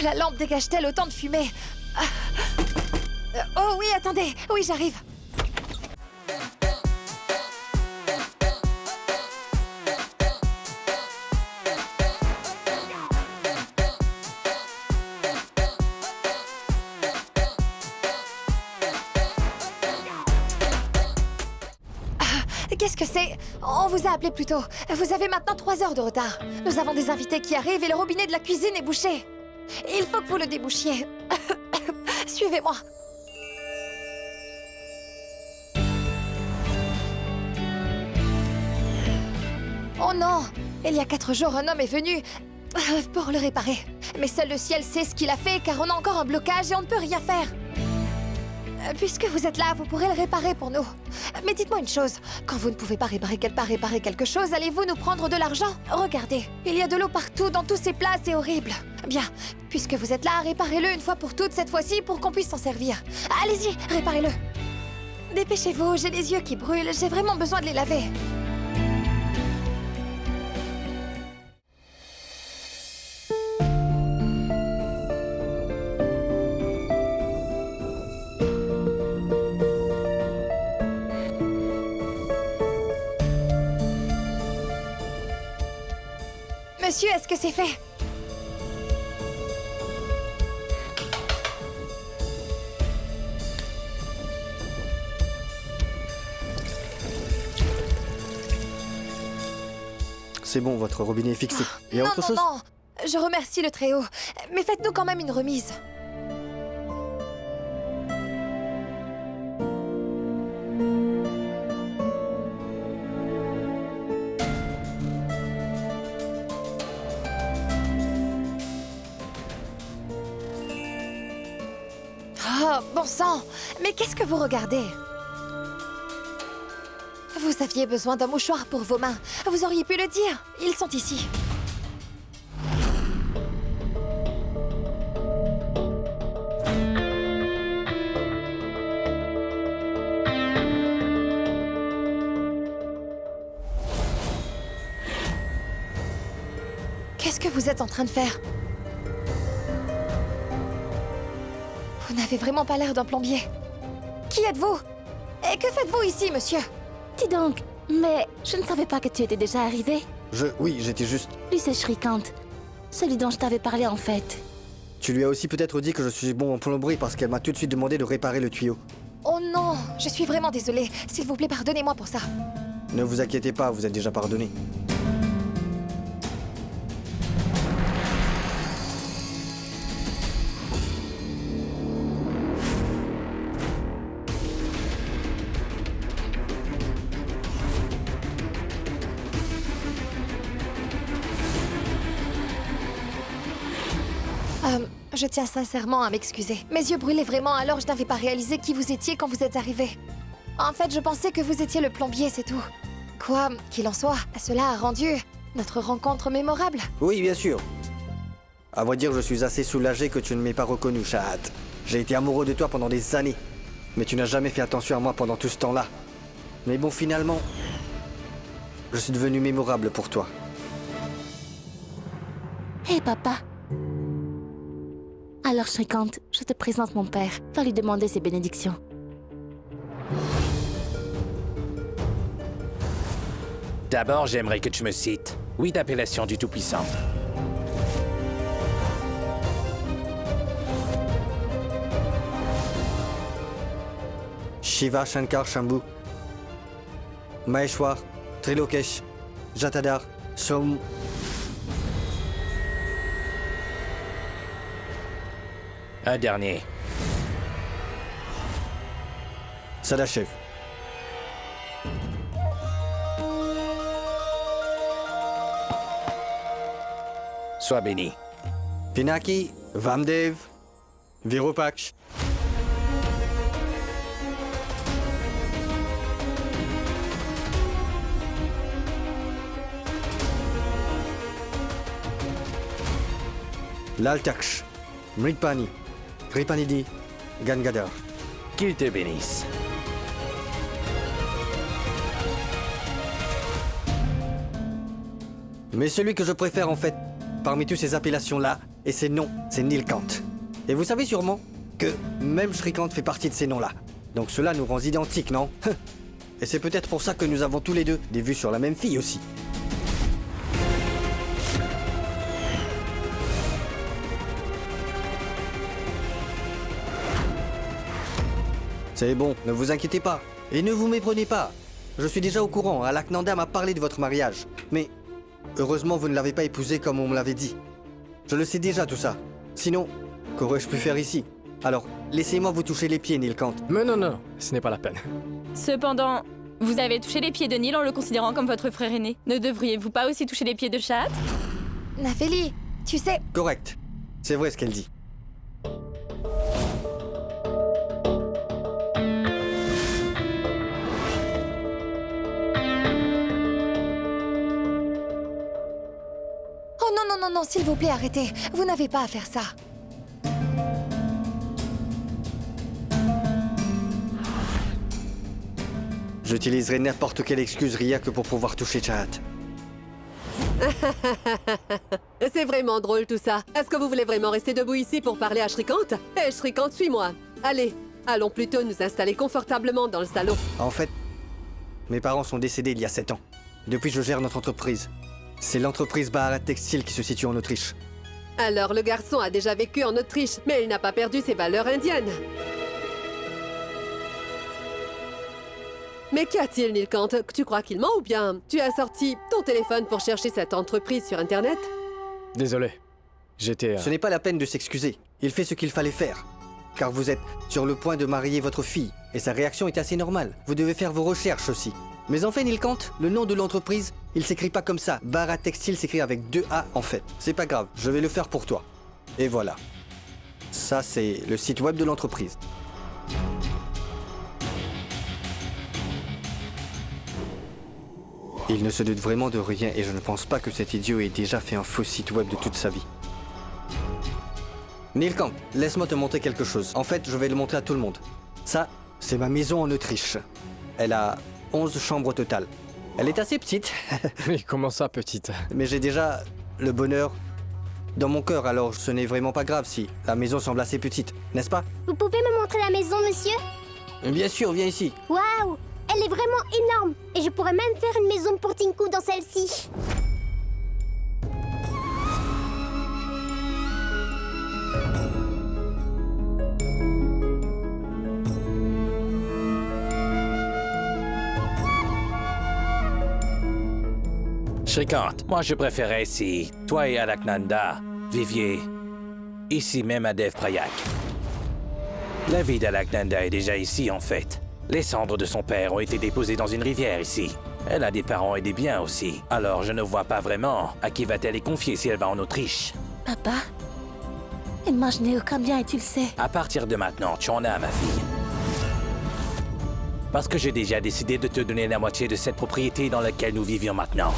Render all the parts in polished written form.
La lampe dégage-t-elle autant de fumée? Oh oui, attendez. Oui, j'arrive. Qu'est-ce que c'est? On vous a appelé plus tôt. Vous avez maintenant 3 heures de retard. Nous avons des invités qui arrivent et le robinet de la cuisine est bouché. Il faut que vous le débouchiez. Suivez-moi. Oh non! Il y a 4 jours, un homme est venu pour le réparer. Mais seul le ciel sait ce qu'il a fait, car on a encore un blocage et on ne peut rien faire. Puisque vous êtes là, vous pourrez le réparer pour nous. Mais dites-moi une chose, quand vous ne pouvez pas réparer quelque chose, allez-vous nous prendre de l'argent? Regardez, il y a de l'eau partout dans tous ces plats, c'est horrible. Bien, puisque vous êtes là, réparez-le une fois pour toutes cette fois-ci pour qu'on puisse s'en servir. Allez-y, réparez-le. Dépêchez-vous, j'ai les yeux qui brûlent, j'ai vraiment besoin de les laver. Monsieur, est-ce que c'est fait? C'est bon, votre robinet est fixé. Il y a autre chose? Non, je remercie le Très-Haut, mais faites-nous quand même une remise. Oh, bon sang! Mais qu'est-ce que vous regardez? Vous aviez besoin d'un mouchoir pour vos mains. Vous auriez pu le dire. Ils sont ici. Qu'est-ce que vous êtes en train de faire? Vous n'avez vraiment pas l'air d'un plombier. Qui êtes-vous? Et que faites-vous ici, monsieur? Dis donc, mais je ne savais pas que tu étais déjà arrivé. Oui, j'étais juste... Lui, c'est Shrikant. Celui dont je t'avais parlé, en fait. Tu lui as aussi peut-être dit que je suis bon en plomberie parce qu'elle m'a tout de suite demandé de réparer le tuyau. Oh non, je suis vraiment désolée. S'il vous plaît, pardonnez-moi pour ça. Ne vous inquiétez pas, vous êtes déjà pardonné. Je tiens sincèrement à m'excuser. Mes yeux brûlaient vraiment, alors je n'avais pas réalisé qui vous étiez quand vous êtes arrivé. En fait, je pensais que vous étiez le plombier, c'est tout. Quoi qu'il en soit, cela a rendu notre rencontre mémorable. Oui, bien sûr. À vrai dire, je suis assez soulagé que tu ne m'aies pas reconnu, Shahad. J'ai été amoureux de toi pendant des années. Mais tu n'as jamais fait attention à moi pendant tout ce temps-là. Mais bon, finalement, je suis devenu mémorable pour toi. Hé, papa. Alors, Shrikant, je te présente mon père. Va lui demander ses bénédictions. D'abord, j'aimerais que tu me cites 8 appellations du Tout-Puissant. Shiva, Shankar, Shambhu, Maheshwar, Trilokesh, Jatadhar, Som... Un dernier. Sadachev. Sois béni. Pinaki, Vamdev, Virupaksh. Laltaksh, Mritpani, Kripanidi, Gangadhar. Qu'il te bénisse. Mais celui que je préfère en fait, parmi toutes ces appellations-là, Et c'est non, c'est Nilkant. Et vous savez sûrement que même Shrikant fait partie de ces noms-là. Donc cela nous rend identiques, non? Et c'est peut-être pour ça que nous avons tous les deux des vues sur la même fille aussi. C'est bon, ne vous inquiétez pas. Et ne vous méprenez pas. Je suis déjà au courant, Alaknanda m'a parlé de votre mariage. Mais heureusement, vous ne l'avez pas épousé comme on me l'avait dit. Je le sais déjà tout ça. Sinon, qu'aurais-je pu faire ici? Alors, laissez-moi vous toucher les pieds, Nilkant. Mais non, ce n'est pas la peine. Cependant, vous avez touché les pieds de Nil en le considérant comme votre frère aîné. Ne devriez-vous pas aussi toucher les pieds de Shahat? Naphélie, tu sais... Correct. C'est vrai ce qu'elle dit. Oh non, non, non, non, s'il vous plaît, arrêtez. Vous n'avez pas à faire ça. J'utiliserai n'importe quelle excuse rien que pour pouvoir toucher Shahat. C'est vraiment drôle tout ça. Est-ce que vous voulez vraiment rester debout ici pour parler à Shrikant? Eh, Shrikant, suis-moi. Allez, allons plutôt nous installer confortablement dans le salon. En fait, mes parents sont décédés il y a 7 ans. Depuis, je gère notre entreprise. C'est l'entreprise Baharat Textile qui se situe en Autriche. Alors, le garçon a déjà vécu en Autriche, mais il n'a pas perdu ses valeurs indiennes. Mais qu'y a-t-il, Nilkant? Tu crois qu'il ment ou bien tu as sorti ton téléphone pour chercher cette entreprise sur Internet? Désolé. J'étais... Ce n'est pas la peine de s'excuser. Il fait ce qu'il fallait faire. Car vous êtes sur le point de marier votre fille, et sa réaction est assez normale. Vous devez faire vos recherches aussi. Mais en fait, Nilkant, le nom de l'entreprise, il s'écrit pas comme ça. Baharat Textile s'écrit avec 2 A en fait. C'est pas grave, je vais le faire pour toi. Et voilà. Ça, c'est le site web de l'entreprise. Il ne se doute vraiment de rien et je ne pense pas que cet idiot ait déjà fait un faux site web de toute sa vie. Nilkant, laisse-moi te montrer quelque chose. En fait, je vais le montrer à tout le monde. Ça, c'est ma maison en Autriche. Elle a 11 chambres au total. Elle est assez petite, Mais comment ça, petite? mais j'ai déjà le bonheur dans mon cœur, alors ce n'est vraiment pas grave si la maison semble assez petite, n'est-ce pas? Vous pouvez me montrer la maison, monsieur? Bien sûr, viens ici. Waouh! Elle est vraiment énorme! Et je pourrais même faire une maison pour Tinku dans celle-ci. Shrikant, moi je préférais si toi et Alaknanda viviez ici même à Devprayak. La vie d'Alaknanda est déjà ici en fait. Les cendres de son père ont été déposées dans une rivière ici. Elle a des parents et des biens aussi. Alors je ne vois pas vraiment à qui va-t-elle les confier si elle va en Autriche. Papa, imaginez aucun bien et tu le sais. À partir de maintenant, tu en as, ma fille. Parce que j'ai déjà décidé de te donner la moitié de cette propriété dans laquelle nous vivions maintenant.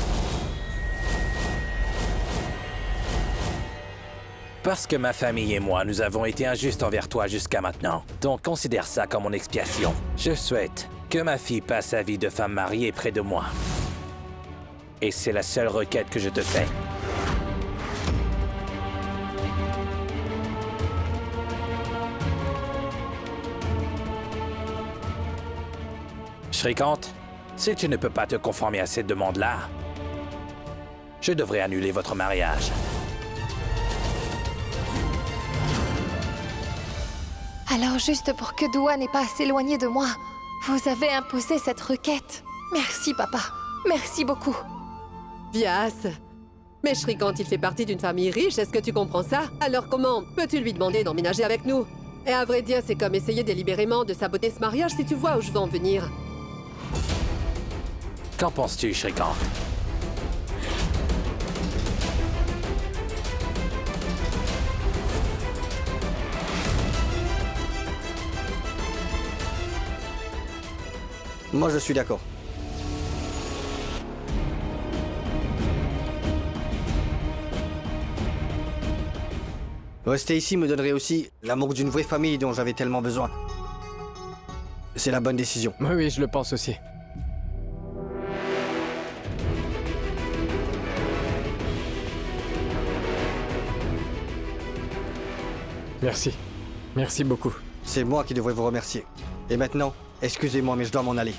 Parce que ma famille et moi, nous avons été injustes envers toi jusqu'à maintenant. Donc considère ça comme mon expiation. Je souhaite que ma fille passe sa vie de femme mariée près de moi. Et c'est la seule requête que je te fais. Shrikant, si tu ne peux pas te conformer à cette demande-là, je devrais annuler votre mariage. Alors juste pour que Dua n'ait pas à s'éloigner de moi, vous avez imposé cette requête. Merci, papa. Merci beaucoup. Vyas. Mais Shrikant, il fait partie d'une famille riche, est-ce que tu comprends ça? Alors comment peux-tu lui demander d'emménager avec nous? Et à vrai dire, c'est comme essayer délibérément de saboter ce mariage si tu vois où je veux en venir. Qu'en penses-tu, Shrikant? Moi, je suis d'accord. Rester ici me donnerait aussi l'amour d'une vraie famille dont j'avais tellement besoin. C'est la bonne décision. Oui, je le pense aussi. Merci. Merci beaucoup. C'est moi qui devrais vous remercier. Et maintenant, excusez-moi, mais je dois m'en aller.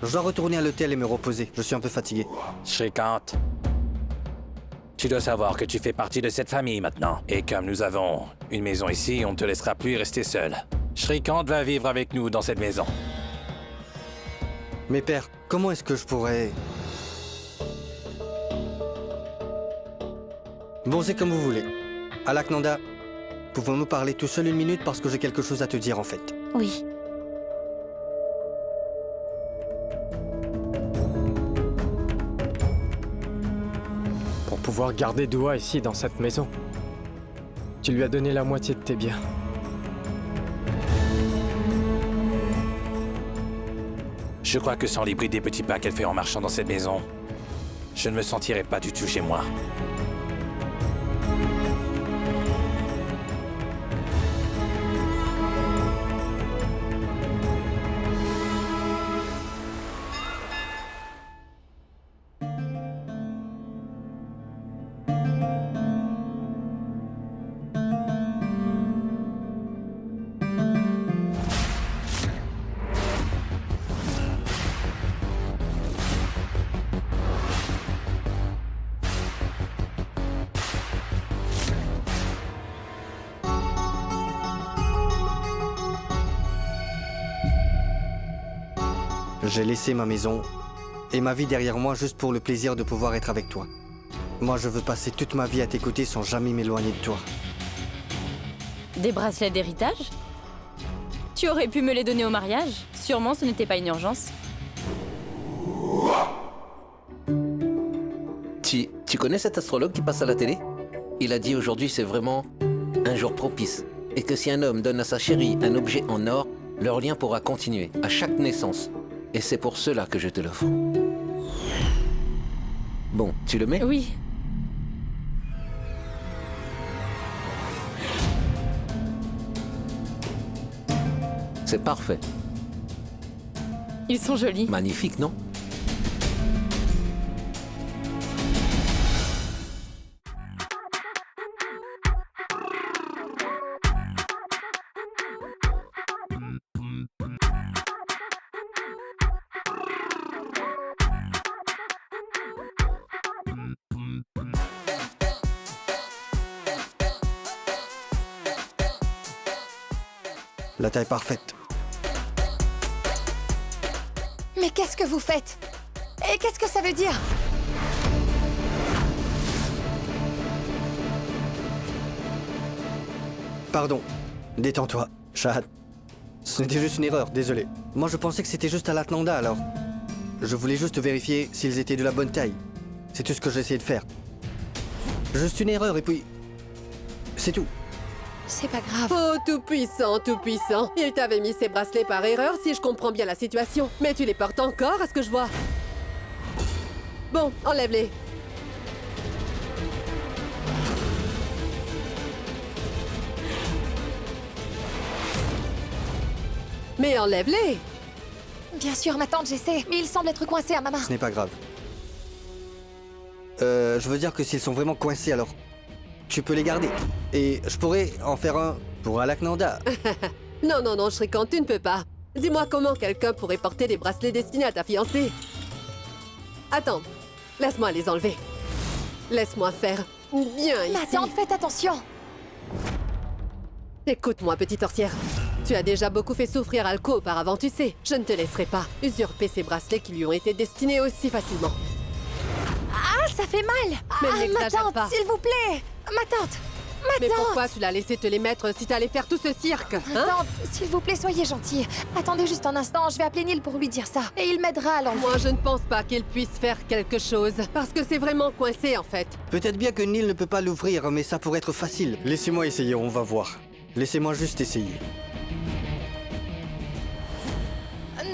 Je dois retourner à l'hôtel et me reposer. Je suis un peu fatigué. Shrikant, tu dois savoir que tu fais partie de cette famille maintenant. Et comme nous avons une maison ici, on ne te laissera plus rester seul. Shrikant va vivre avec nous dans cette maison. Mais père, comment est-ce que je pourrais... Bon, c'est comme vous voulez. Alaknanda, pouvons-nous parler tout seul une minute parce que j'ai quelque chose à te dire en fait. Oui. Pour pouvoir garder Dua ici, dans cette maison, tu lui as donné la moitié de tes biens. Je crois que sans les bris des petits pas qu'elle fait en marchant dans cette maison, je ne me sentirais pas du tout chez moi. J'ai laissé ma maison et ma vie derrière moi juste pour le plaisir de pouvoir être avec toi. Moi, je veux passer toute ma vie à tes côtés sans jamais m'éloigner de toi. Des bracelets d'héritage? Tu aurais pu me les donner au mariage? Sûrement ce n'était pas une urgence. Tu connais cet astrologue qui passe à la télé? Il a dit aujourd'hui c'est vraiment un jour propice. Et que si un homme donne à sa chérie un objet en or, leur lien pourra continuer à chaque naissance. Et c'est pour cela que je te l'offre. Bon, tu le mets? Oui. C'est parfait. Ils sont jolis. Magnifique, non? La taille parfaite. Mais qu'est-ce que vous faites? Et qu'est-ce que ça veut dire? Pardon. Détends-toi, Shahad. Ce n'était juste une erreur, désolé. Moi, je pensais que c'était juste Alaknanda, alors. Je voulais juste vérifier s'ils étaient de la bonne taille. C'est tout ce que j'essayais de faire. Juste une erreur, et puis... c'est tout. C'est pas grave. Oh, tout puissant, tout puissant. Il t'avait mis ces bracelets par erreur, si je comprends bien la situation. Mais tu les portes encore, à ce que je vois. Bon, enlève-les. Mais enlève-les. Bien sûr, ma tante, j'essaie. Mais il semble être coincé à ma main. Ce n'est pas grave. Je veux dire que s'ils sont vraiment coincés, alors... tu peux les garder. Et je pourrais en faire un pour Alaknanda. Non, non, non, Shrikant, tu ne peux pas. Dis-moi comment quelqu'un pourrait porter des bracelets destinés à ta fiancée. Attends, laisse-moi les enlever. Laisse-moi faire bien Ma ici. tante, faites attention. Écoute-moi, petite sorcière. Tu as déjà beaucoup fait souffrir Alko auparavant, tu sais. Je ne te laisserai pas usurper ces bracelets qui lui ont été destinés aussi facilement. Ah, ça fait mal. Mais ma n'exagère tante, pas. s'il vous plaît. Ma tante. Mais tante. pourquoi tu l'as laissé te les mettre si t'allais faire tout ce cirque, hein? Tante, s'il vous plaît, soyez gentille. Attendez juste un instant, je vais appeler Neil pour lui dire ça. Et il m'aidera à l'enlever. Moi, je ne pense pas qu'il puisse faire quelque chose. Parce que c'est vraiment coincé, en fait. Peut-être bien que Neil ne peut pas l'ouvrir, mais ça pourrait être facile. Laissez-moi essayer, on va voir. Laissez-moi juste essayer.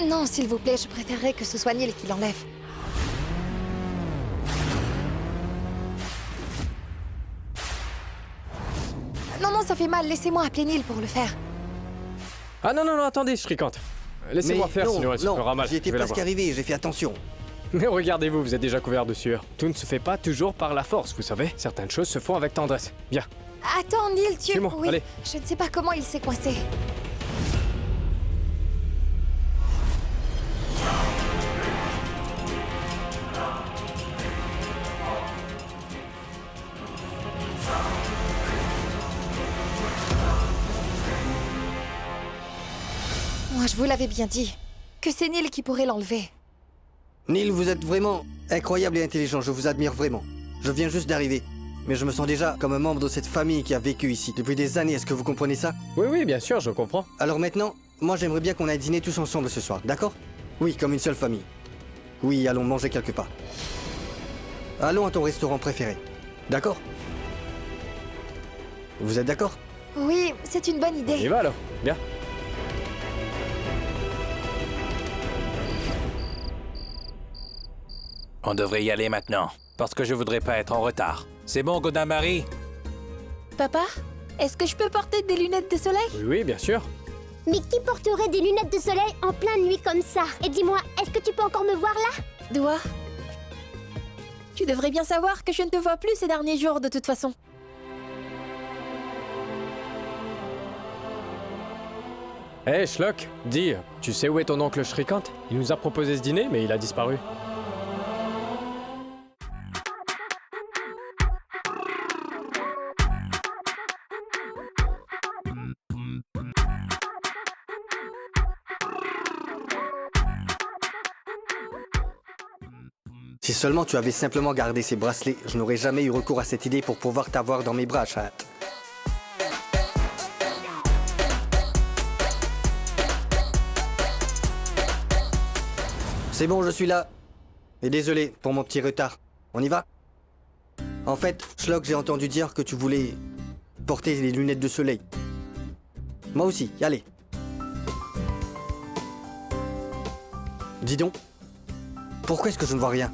Non, s'il vous plaît, je préférerais que ce soit Neil qui l'enlève. Non, ça fait mal. Laissez-moi appeler Neil pour le faire. Ah non, attendez, Shrikant. Laissez-moi faire, non, sinon elle se fera mal. j'y étais Je vais la presque voir. arrivé, j'ai fait attention. Mais regardez-vous, vous êtes déjà couvert de sueur. Tout ne se fait pas toujours par la force, vous savez. Certaines choses se font avec tendresse. Bien, Attends, Neil, tu... Suis-moi, Oui, allez. je ne sais pas comment il s'est coincé. Moi, je vous l'avais bien dit. Que c'est Neil qui pourrait l'enlever. Neil, vous êtes vraiment incroyable et intelligent, je vous admire vraiment. Je viens juste d'arriver, mais je me sens déjà comme un membre de cette famille qui a vécu ici depuis des années, est-ce que vous comprenez ça? Oui, oui, bien sûr, je comprends. Alors maintenant, moi j'aimerais bien qu'on aille dîner tous ensemble ce soir, d'accord? Oui, comme une seule famille. Oui, allons manger quelque part. Allons à ton restaurant préféré, d'accord? Vous êtes d'accord? Oui, c'est une bonne On y idée. va alors, bien. On devrait y aller maintenant, parce que je voudrais pas être en retard. C'est bon, Godin-Marie? Papa, est-ce que je peux porter des lunettes de soleil? Oui, oui, bien sûr. Mais qui porterait des lunettes de soleil en pleine nuit comme ça? Et dis-moi, est-ce que tu peux encore me voir là? Doigt. Tu devrais bien savoir que je ne te vois plus ces derniers jours de toute façon. Hé, Schlock, dis, tu sais où est ton oncle Shrikant? Il nous a proposé ce dîner, mais il a disparu. Si seulement tu avais simplement gardé ces bracelets, je n'aurais jamais eu recours à cette idée pour pouvoir t'avoir dans mes bras, Chat. C'est bon, je suis là. Et désolé pour mon petit retard. On y va? En fait, Schlock, j'ai entendu dire que tu voulais porter les lunettes de soleil. Moi aussi, allez. Dis donc, pourquoi est-ce que je ne vois rien?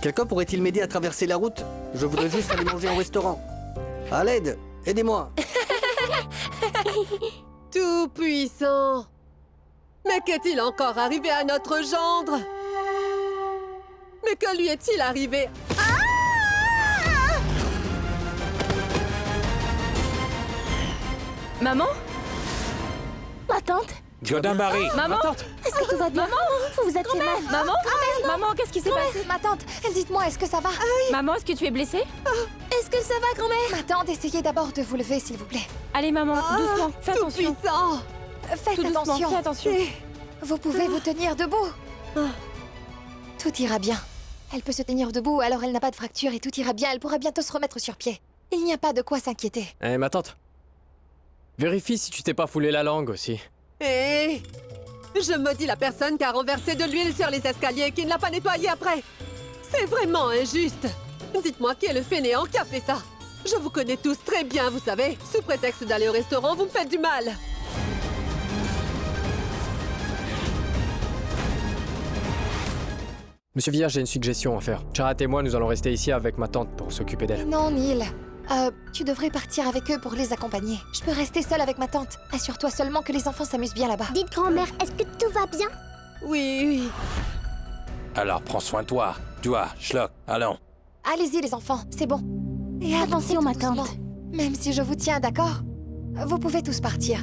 Quelqu'un pourrait-il m'aider à traverser la route? Je voudrais juste aller manger au restaurant. À l'aide, aidez-moi. Tout puissant. Mais qu'est-il encore arrivé à notre gendre? Mais que lui est-il arrivé? Maman? Ma tante, Godin-Marie! Maman? est-ce que tout va bien? Maman? Vous vous êtes fait mal? Maman? Maman, qu'est-ce qui s'est passé? Ma tante, dites-moi, est-ce que ça va? Maman, est-ce que tu es blessée? Est-ce que ça va, grand-mère? Ma tante, essayez d'abord de vous lever, s'il vous plaît. Allez, maman, doucement, fais Tout attention. puissant. Faites Tout doucement, attention. fais attention. Vous pouvez vous tenir debout. Tout ira bien. Elle peut se tenir debout, alors elle n'a pas de fracture et tout ira bien. Elle pourra bientôt se remettre sur pied. Il n'y a pas de quoi s'inquiéter. Eh, ma tante. Vérifie si tu t'es pas foulé la langue aussi. Hé! Je maudis la personne qui a renversé de l'huile sur les escaliers et qui ne l'a pas nettoyée après. C'est vraiment injuste. Dites-moi qui est le fainéant qui a fait ça. Je vous connais tous très bien, vous savez. Sous prétexte d'aller au restaurant, vous me faites du mal. Monsieur Villard, j'ai une suggestion à faire. Charat et moi, nous allons rester ici avec ma tante pour s'occuper d'elle. Non, Neil. Tu devrais partir avec eux pour les accompagner. Je peux rester seule avec ma tante. Assure-toi seulement que les enfants s'amusent bien là-bas. Dites grand-mère, est-ce que tout va bien? Oui, oui. Alors prends soin de toi. Toi, Schlock, allons. Allez-y, les enfants, c'est bon. Et avancez Attention, ma tout doucement. tante. Même si je vous tiens, d'accord? Vous pouvez tous partir.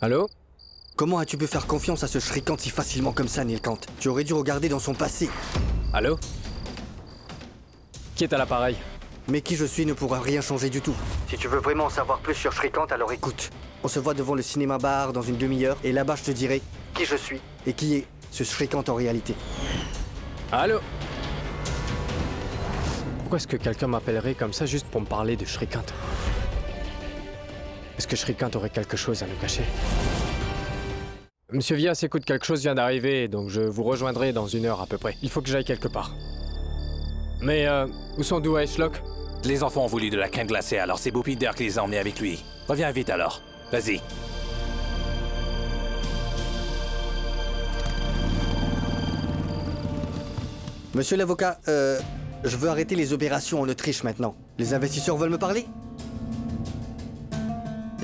Allô? Comment as-tu pu faire confiance à ce Shrikant si facilement comme ça, Nilkant? Tu aurais dû regarder dans son passé. Allô? Qui est à l'appareil? Mais qui je suis ne pourra rien changer du tout. Si tu veux vraiment en savoir plus sur Shrikant, alors écoute. On se voit devant le cinéma bar dans une demi-heure, et là-bas je te dirai qui je suis et qui est ce Shrikant en réalité. Allô? Pourquoi est-ce que quelqu'un m'appellerait comme ça juste pour me parler de Shrikant? Est-ce que Shrikant aurait quelque chose à nous cacher? Monsieur Vias, écoute, quelque chose vient d'arriver, donc je vous rejoindrai dans 1 heure à peu près. Il faut que j'aille quelque part. Mais, où sont Doua et Schlock? Les enfants ont voulu de la crème glacée, alors c'est Boupilder qui les a emmenés avec lui. Reviens vite alors. Vas-y. Monsieur l'avocat, je veux arrêter les opérations en Autriche maintenant. Les investisseurs veulent me parler?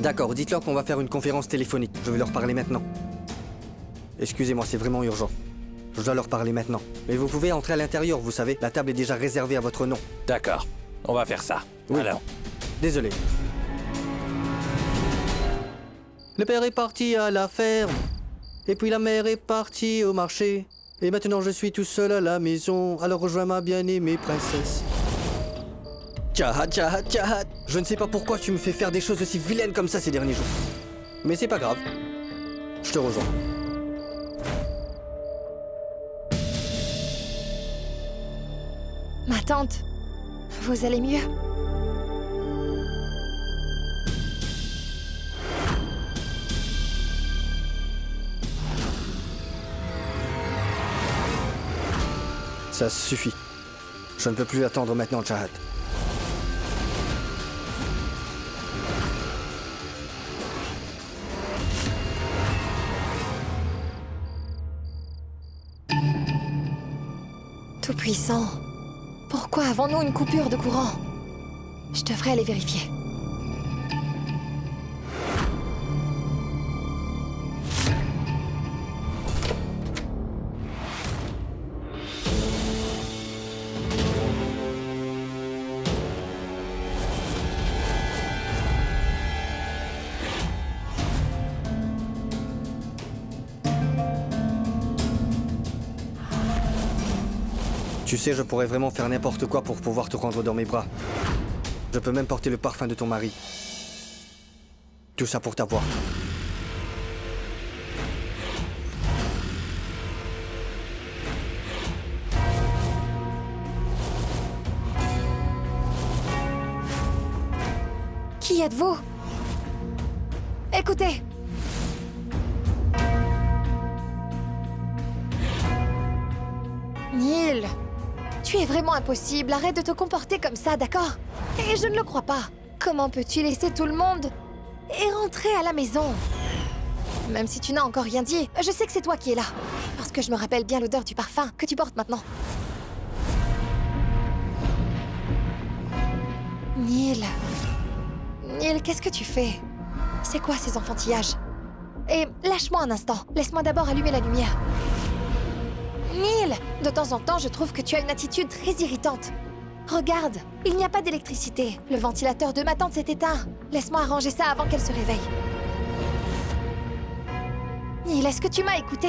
D'accord, dites-leur qu'on va faire une conférence téléphonique. Je vais leur parler maintenant. Excusez-moi, c'est vraiment urgent. Je dois leur parler maintenant. Mais vous pouvez entrer à l'intérieur, vous savez. La table est déjà réservée à votre nom. D'accord, on va faire ça. Oui. Alors, Désolé. Le père est parti à la ferme. Et puis la mère est partie au marché. Et maintenant je suis tout seul à la maison. Alors rejoins ma bien-aimée princesse. Chahat, chahat, chahat. Je ne sais pas pourquoi tu me fais faire des choses aussi vilaines comme ça ces derniers jours. Mais c'est pas grave. Je te rejoins. Ma tante, vous allez mieux? Ça suffit. Je ne peux plus attendre maintenant, Chahat. Tout-puissant, pourquoi avons-nous une coupure de courant? Je devrais aller vérifier. Tu sais, je pourrais vraiment faire n'importe quoi pour pouvoir te rendre dans mes bras. Je peux même porter le parfum de ton mari. Tout ça pour t'avoir. Qui êtes-vous? Écoutez! Neil! Tu es vraiment impossible, arrête de te comporter comme ça, d'accord? Et je ne le crois pas. Comment peux-tu laisser tout le monde et rentrer à la maison? Même si tu n'as encore rien dit, je sais que c'est toi qui es là. Parce que je me rappelle bien l'odeur du parfum que tu portes maintenant. Neil... Neil, qu'est-ce que tu fais? C'est quoi ces enfantillages? Et lâche-moi un instant. Laisse-moi d'abord allumer la lumière. Neil, de temps en temps, je trouve que tu as une attitude très irritante. Regarde, il n'y a pas d'électricité. Le ventilateur de ma tante s'est éteint. Laisse-moi arranger ça avant qu'elle se réveille. Neil, est-ce que tu m'as écouté?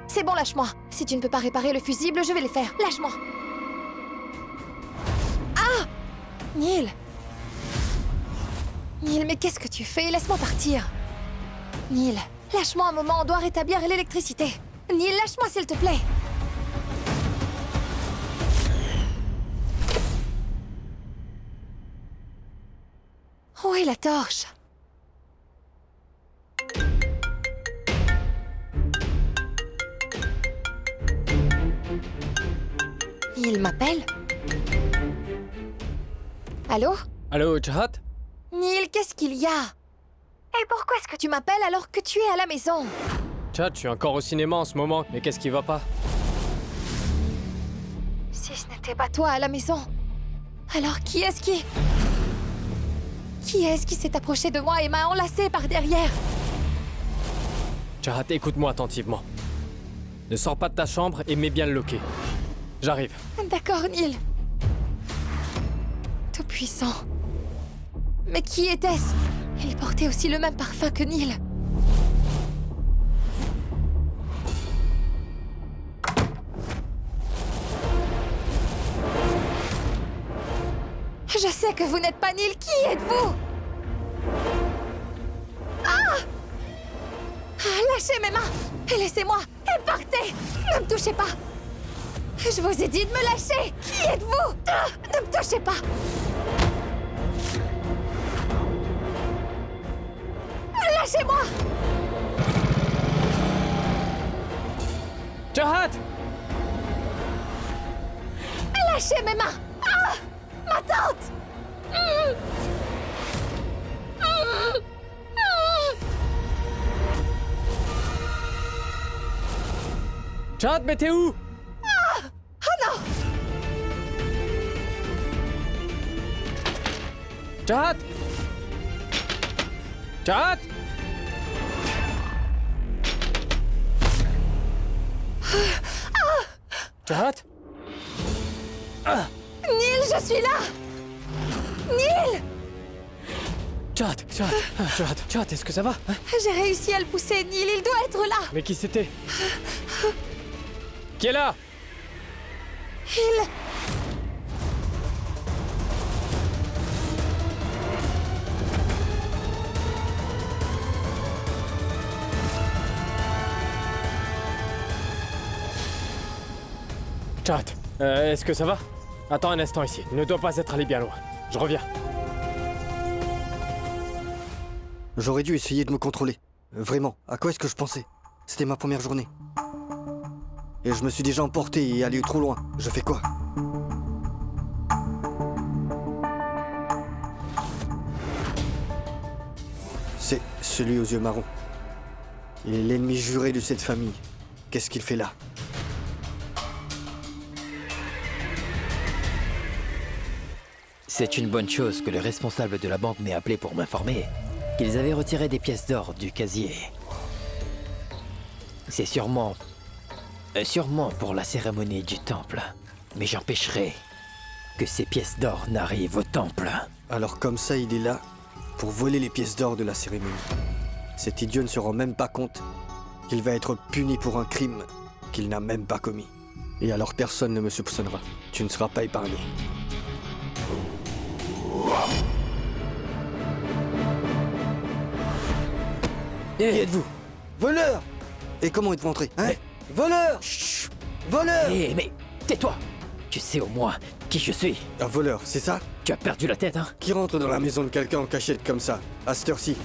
C'est bon, lâche-moi. Si tu ne peux pas réparer le fusible, je vais le faire. Lâche-moi. Ah! Neil! Neil, mais qu'est-ce que tu fais? Laisse-moi partir. Neil, lâche-moi un moment, on doit rétablir l'électricité. Neil, lâche-moi s'il te plaît. Où est la torche? Il m'appelle? Allô? Allô, Chahat? Neil, qu'est-ce qu'il y a? Et pourquoi est-ce que tu m'appelles alors que tu es à la maison? Chahat, je suis encore au cinéma en ce moment, mais qu'est-ce qui va pas? Si ce n'était pas toi à la maison, alors qui est-ce qui... Qui est-ce qui s'est approché de moi et m'a enlacé par derrière? Chahat, écoute-moi attentivement. Ne sors pas de ta chambre et mets bien le loquet. J'arrive. D'accord, Neil. Tout-puissant. Mais qui était-ce? Il portait aussi le même parfum que Neil. Je sais que vous n'êtes pas Neil. Qui êtes-vous? Ah! Lâchez mes mains et laissez-moi et partez. Ne me touchez pas. Je vous ai dit de me lâcher. Qui êtes-vous? Ne me touchez pas. Lâchez-moi. Chahat! Lâchez mes mains. Ah! Ma tante. Chahat, mais t'es où? Oh non! Chahat! Chahat! Chahat? Neil, je suis là! Neil! Chahat, est-ce que ça va? Hein? J'ai réussi à le pousser, Neil, il doit être là! Mais qui c'était? Qui est là? Il... Chahat, est-ce que ça va? Attends un instant ici, il ne doit pas être allé bien loin. Je reviens. J'aurais dû essayer de me contrôler. Vraiment, à quoi est-ce que je pensais? C'était ma première journée. Et je me suis déjà emporté et allé trop loin. Je fais quoi? C'est celui aux yeux marrons. Il est l'ennemi juré de cette famille. Qu'est-ce qu'il fait là? C'est une bonne chose que le responsable de la banque m'ait appelé pour m'informer qu'ils avaient retiré des pièces d'or du casier. C'est sûrement pour la cérémonie du temple. Mais j'empêcherai que ces pièces d'or n'arrivent au temple. Alors comme ça, il est là pour voler les pièces d'or de la cérémonie. Cet idiot ne se rend même pas compte qu'il va être puni pour un crime qu'il n'a même pas commis. Et alors personne ne me soupçonnera. Tu ne seras pas épargné. Qui êtes-vous? Voleur! Et comment êtes-vous entré, hein? Voleur! Chut! Voleur! Mais tais-toi! Tu sais au moins qui je suis. Un voleur, c'est ça? Tu as perdu la tête, hein? Qui rentre dans la maison de quelqu'un en cachette comme ça, à cette heure-ci?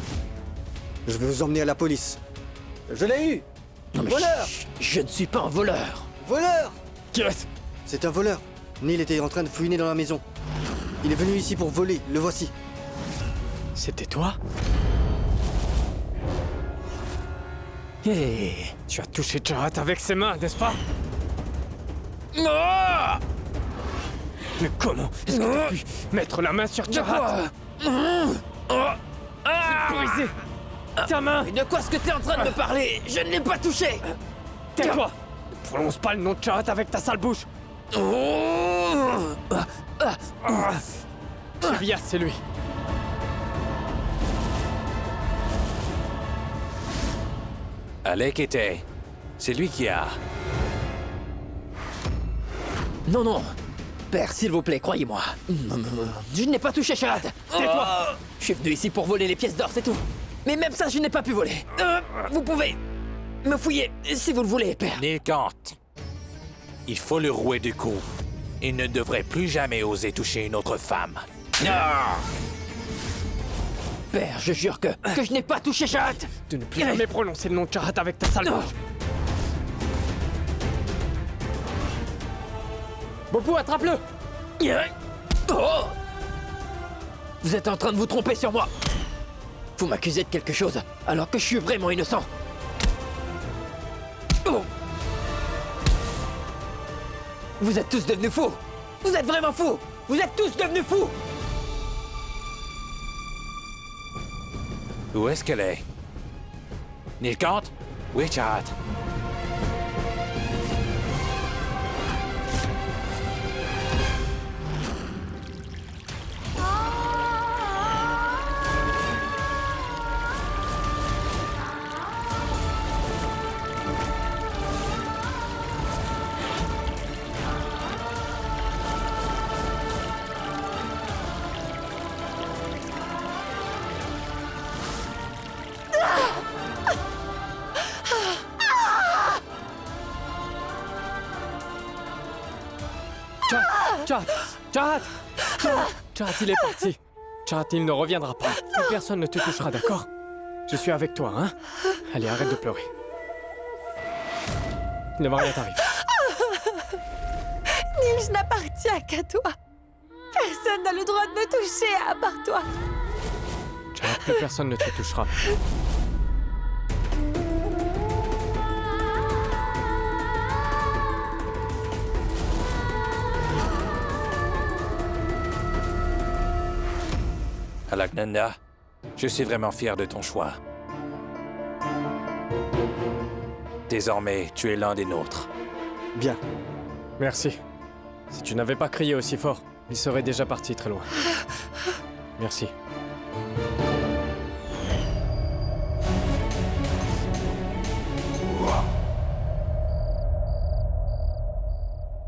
Je vais vous emmener à la police. Je l'ai eu! Non mais Voleur! je ne suis pas un voleur! Voleur! Qui est-ce? C'est un voleur. Neil était en train de fouiner dans la maison. Il est venu ici pour voler, le voici. C'était toi? Hé! Tu as touché Chahat avec ses mains, n'est-ce pas? Mais comment est-ce que tu as pu mettre la main sur Chahat? Briser ta main! De quoi est-ce que t'es en train de me parler? Je ne l'ai pas touché! Tais-toi! Ne prononce pas le nom de Chahat avec ta sale bouche! Tobias, c'est lui. Alec était. C'est lui qui a. Non, non! Père, s'il vous plaît, croyez-moi. Je n'ai pas touché Chahat! Tais-toi! Je suis venu ici pour voler les pièces d'or, c'est tout! Mais même ça, je n'ai pas pu voler! Vous pouvez me fouiller si vous le voulez, père! Neil Kant. Il faut le rouer du cou. Il ne devrait plus jamais oser toucher une autre femme. Père, je jure que je n'ai pas touché Chahat! De ne plus jamais prononcer le nom de Chahat avec ta sale bouche. Bobo, attrape-le! Oh! Vous êtes en train de vous tromper sur moi! Vous m'accusez de quelque chose alors que je suis vraiment innocent! Oh! Vous êtes tous devenus fous! Vous êtes vraiment fous! Vous êtes tous devenus fous! Où est-ce qu'elle est? Neil Kant? Où est Chahat? Chahat, il est parti. Chahat, il ne reviendra pas. Plus personne ne te touchera, d'accord? Je suis avec toi, hein? Allez, arrête de pleurer. Il ne va rien t'arriver. Neil, je n'appartiens qu'à toi. Personne n'a le droit de me toucher à part toi. Chahat, plus personne ne te touchera. Alaknanda, Je suis vraiment fier de ton choix. Désormais, tu es l'un des nôtres. Bien. Merci. Si tu n'avais pas crié aussi fort, il serait déjà parti très loin. Merci.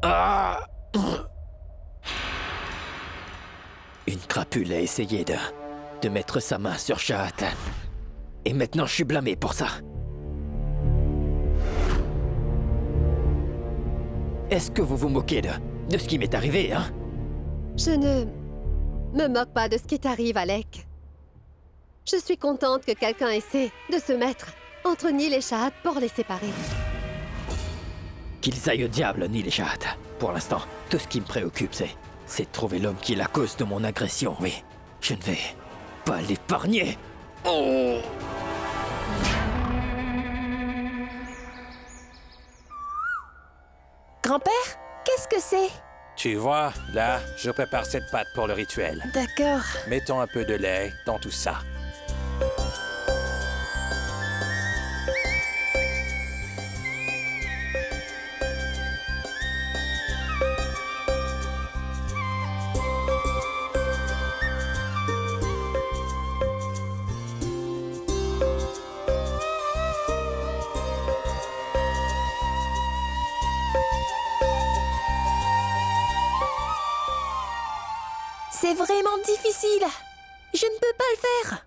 Ah! Une crapule a essayé de mettre sa main sur Shahat. Et maintenant je suis blâmé pour ça. Est-ce que vous vous moquez de ce qui m'est arrivé, hein? Je ne me moque pas de ce qui t'arrive, Alec. Je suis contente que quelqu'un essaie de se mettre entre Neil et Shahat pour les séparer. Qu'ils aillent au diable, Neil et Shahat. Pour l'instant, tout ce qui me préoccupe, c'est de trouver l'homme qui est la cause de mon agression, oui. Je ne vais pas l'épargner. Oh! Grand-père, qu'est-ce que c'est? Tu vois, là, je prépare cette pâte pour le rituel. D'accord. Mettons un peu de lait dans tout ça. C'est vraiment difficile. Je ne peux pas le faire.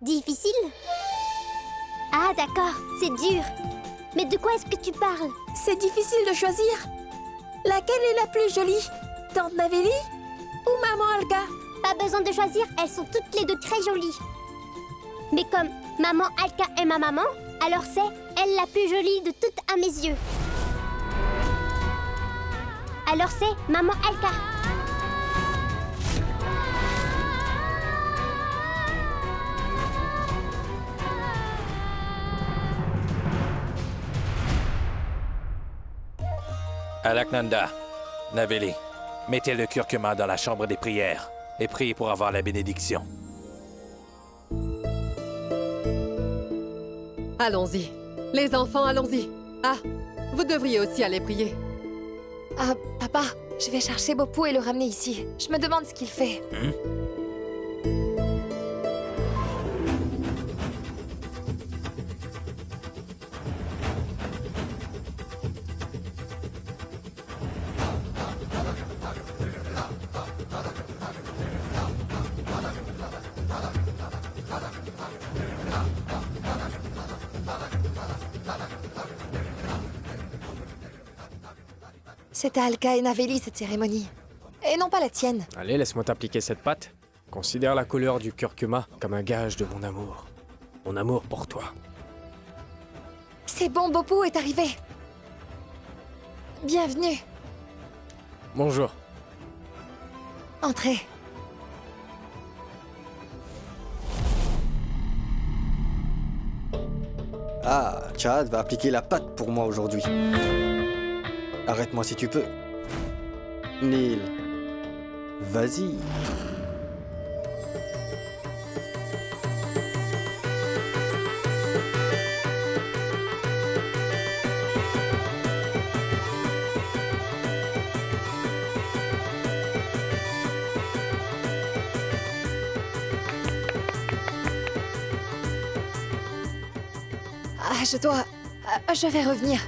Difficile? Ah d'accord, c'est dur. Mais de quoi est-ce que tu parles? C'est difficile de choisir. Laquelle est la plus jolie? Tante Navélie ou Maman Alka? Pas besoin de choisir, elles sont toutes les deux très jolies. Mais comme Maman Alka est ma maman, alors c'est elle la plus jolie de toutes à mes yeux. Alors c'est Maman Alka. Alaknanda, Navélie, mettez le curcuma dans la chambre des prières et priez pour avoir la bénédiction. Allons-y. Les enfants, allons-y. Ah, vous devriez aussi aller prier. Ah, papa, je vais chercher Bopou et le ramener ici. Je me demande ce qu'il fait. C'était Alka et Navélie, cette cérémonie. Et non pas la tienne. Allez, laisse-moi t'appliquer cette pâte. Considère la couleur du curcuma comme un gage de mon amour. Mon amour pour toi. C'est bon, Bopou est arrivé. Bienvenue. Bonjour. Entrez. Ah, Chad va appliquer la pâte pour moi aujourd'hui. Arrête-moi si tu peux. Neil, vas-y. Ah, je dois... je vais revenir.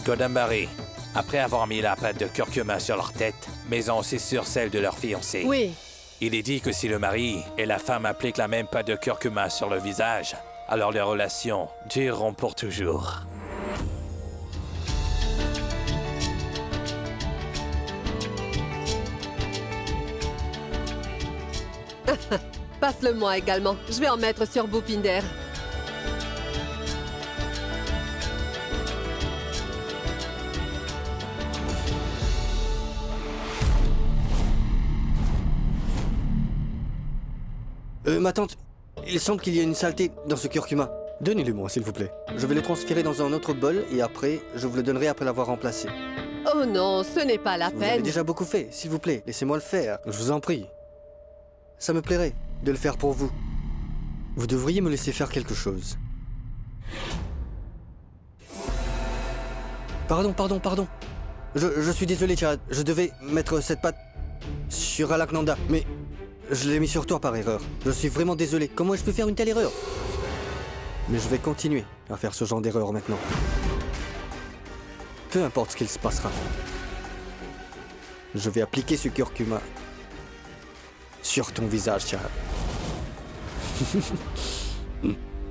Godambari, après avoir mis la pâte de curcuma sur leur tête, mets-en aussi sur celle de leur fiancé. Oui. Il est dit que si le mari et la femme appliquent la même pâte de curcuma sur le visage, alors les relations dureront pour toujours. Passe-le-moi également. Je vais en mettre sur Bhupinder. Ma tante, il semble qu'il y ait une saleté dans ce curcuma. Donnez-le-moi, s'il vous plaît. Je vais le transférer dans un autre bol et après, je vous le donnerai après l'avoir remplacé. Oh non, ce n'est pas la Vous avez peine. déjà beaucoup fait, s'il vous plaît, laissez-moi le faire. Je vous en prie. Ça me plairait de le faire pour vous. Vous devriez me laisser faire quelque chose. Pardon. Je suis désolé, Chad. Je devais mettre cette patte sur Alaknanda, mais je l'ai mis sur toi par erreur. Je suis vraiment désolé. Comment ai-je pu faire une telle erreur? Mais je vais continuer à faire ce genre d'erreur maintenant. Peu importe ce qu'il se passera. Je vais appliquer ce curcuma sur ton visage, Chad.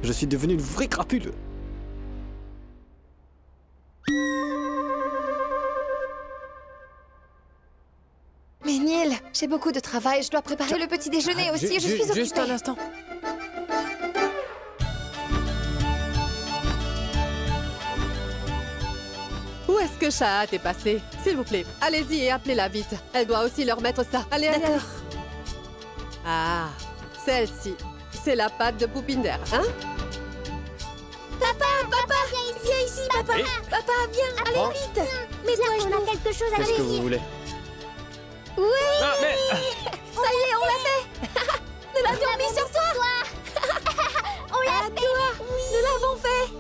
Je suis devenu une vraie crapule. Mais Neil, j'ai beaucoup de travail, je dois préparer le petit déjeuner aussi, je suis occupée. Juste un instant. Où est-ce que Shahat est passée? S'il vous plaît, allez-y et appelez-la vite. Elle doit aussi leur mettre ça. Allez. D'accord. Ah, celle-ci. C'est la pâte de Poupinder, hein? Viens ici, papa. Papa, viens, allez vite. Mets-toi à On genoux. a quelque chose à Qu'est-ce que dire. vous voulez? Oui, Ah, mais... ça y est, on l'a fait. Nous l'avions mis sur toi. On l'a À toi, nous l'avons fait.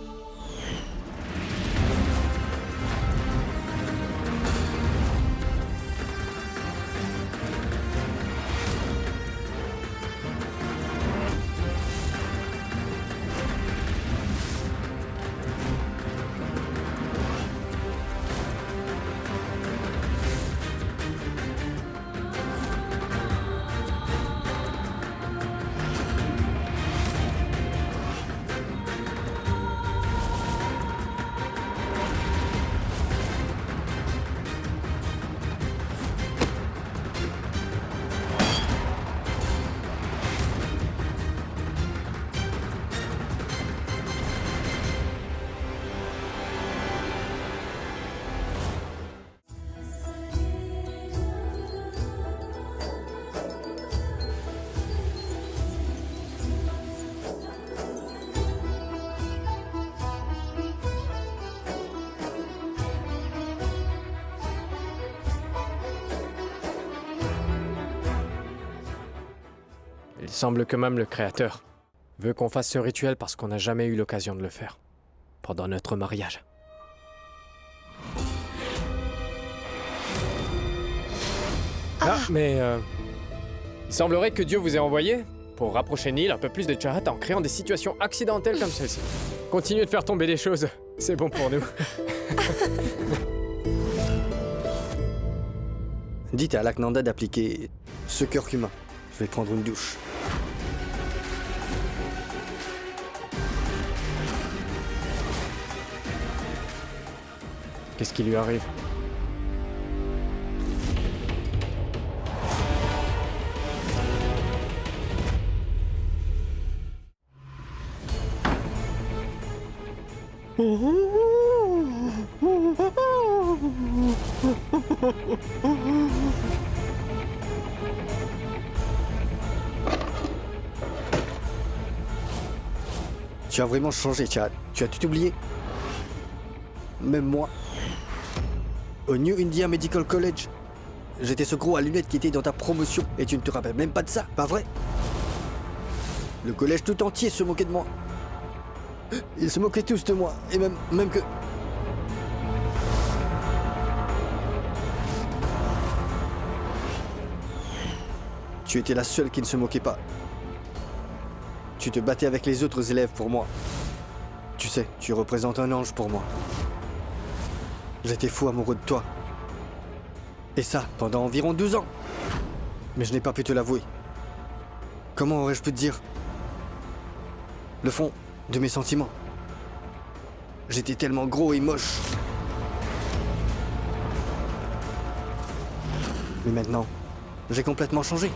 Il semble que même le Créateur veut qu'on fasse ce rituel parce qu'on n'a jamais eu l'occasion de le faire. Pendant notre mariage. Mais il semblerait que Dieu vous ait envoyé pour rapprocher Neil un peu plus de Chahat en créant des situations accidentelles comme celle-ci. Continuez de faire tomber les choses, c'est bon pour nous. Dites à Alaknanda d'appliquer ce curcuma. Je vais prendre une douche. Qu'est-ce qui lui arrive? Tu as vraiment changé, Chad. Tu as tout oublié. Même moi. Au New India Medical College, j'étais ce gros à lunettes qui était dans ta promotion et tu ne te rappelles même pas de ça, pas vrai? Le collège tout entier se moquait de moi. Ils se moquaient tous de moi et même que... Tu étais la seule qui ne se moquait pas. Tu te battais avec les autres élèves pour moi. Tu sais, tu représentes un ange pour moi. J'étais fou amoureux de toi. Et ça, pendant environ 12 ans. Mais je n'ai pas pu te l'avouer. Comment aurais-je pu te dire le fond de mes sentiments? J'étais tellement gros et moche. Mais maintenant, j'ai complètement changé.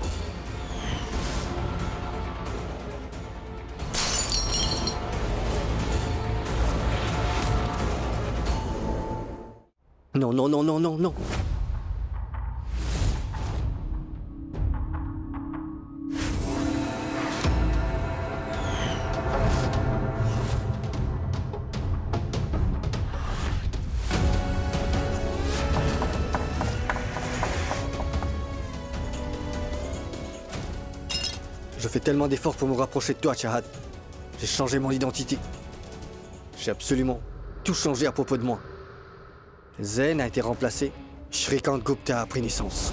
Non, non, non, non, non, non. Je fais tellement d'efforts pour me rapprocher de toi, Chahat. J'ai changé mon identité. J'ai absolument tout changé à propos de moi. Zen a été remplacé, Shrikant Gupta a pris naissance.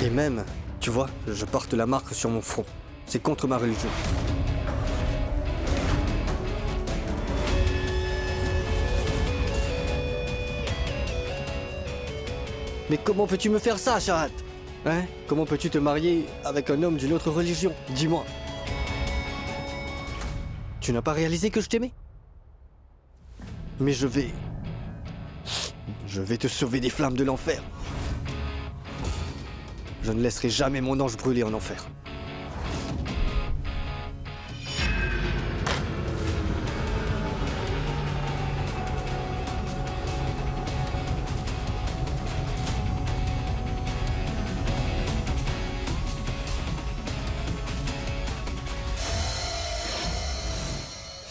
Et même, tu vois, je porte la marque sur mon front. C'est contre ma religion. Mais comment peux-tu me faire ça, Chahat? Hein? Comment peux-tu te marier avec un homme d'une autre religion? Dis-moi. Tu n'as pas réalisé que je t'aimais? Mais je vais te sauver des flammes de l'enfer. Je ne laisserai jamais mon ange brûler en enfer.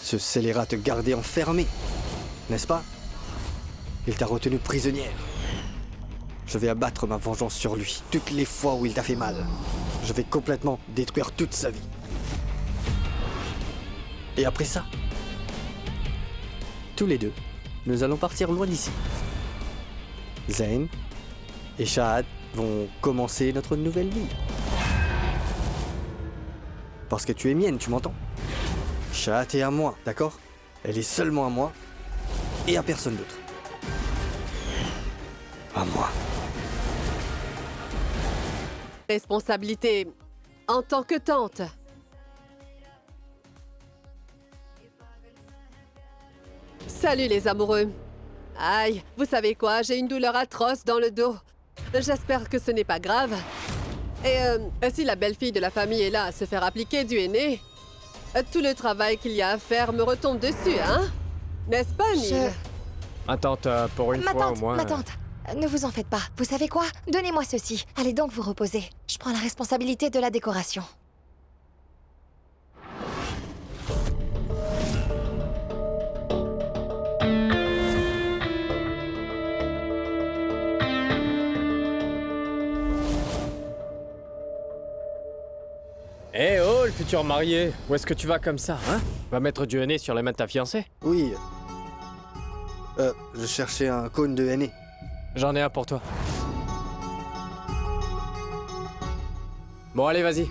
Ce scélérat te gardait enfermé, n'est-ce pas? Il t'a retenu prisonnière. Je vais abattre ma vengeance sur lui, toutes les fois où il t'a fait mal. Je vais complètement détruire toute sa vie. Et après ça, tous les deux, nous allons partir loin d'ici. Zen et Chahat vont commencer notre nouvelle vie. Parce que tu es mienne, tu m'entends? Chahat est à moi, d'accord? Elle est seulement à moi et à personne d'autre. À moi. Responsabilité en tant que tante. Salut les amoureux. Aïe, vous savez quoi, j'ai une douleur atroce dans le dos. J'espère que ce n'est pas grave. Et si la belle-fille de la famille est là à se faire appliquer du henné, tout le travail qu'il y a à faire me retombe dessus, hein? N'est-ce pas, Neil? Ma tante, pour une fois au moins... Ma tante, ne vous en faites pas. Vous savez quoi? Donnez-moi ceci. Allez donc vous reposer. Je prends la responsabilité de la décoration. Eh oh, le futur marié! Où est-ce que tu vas comme ça, hein? Va mettre du henné sur les mains de ta fiancée? Oui. Je cherchais un cône de henné. J'en ai un pour toi. Bon, allez, vas-y.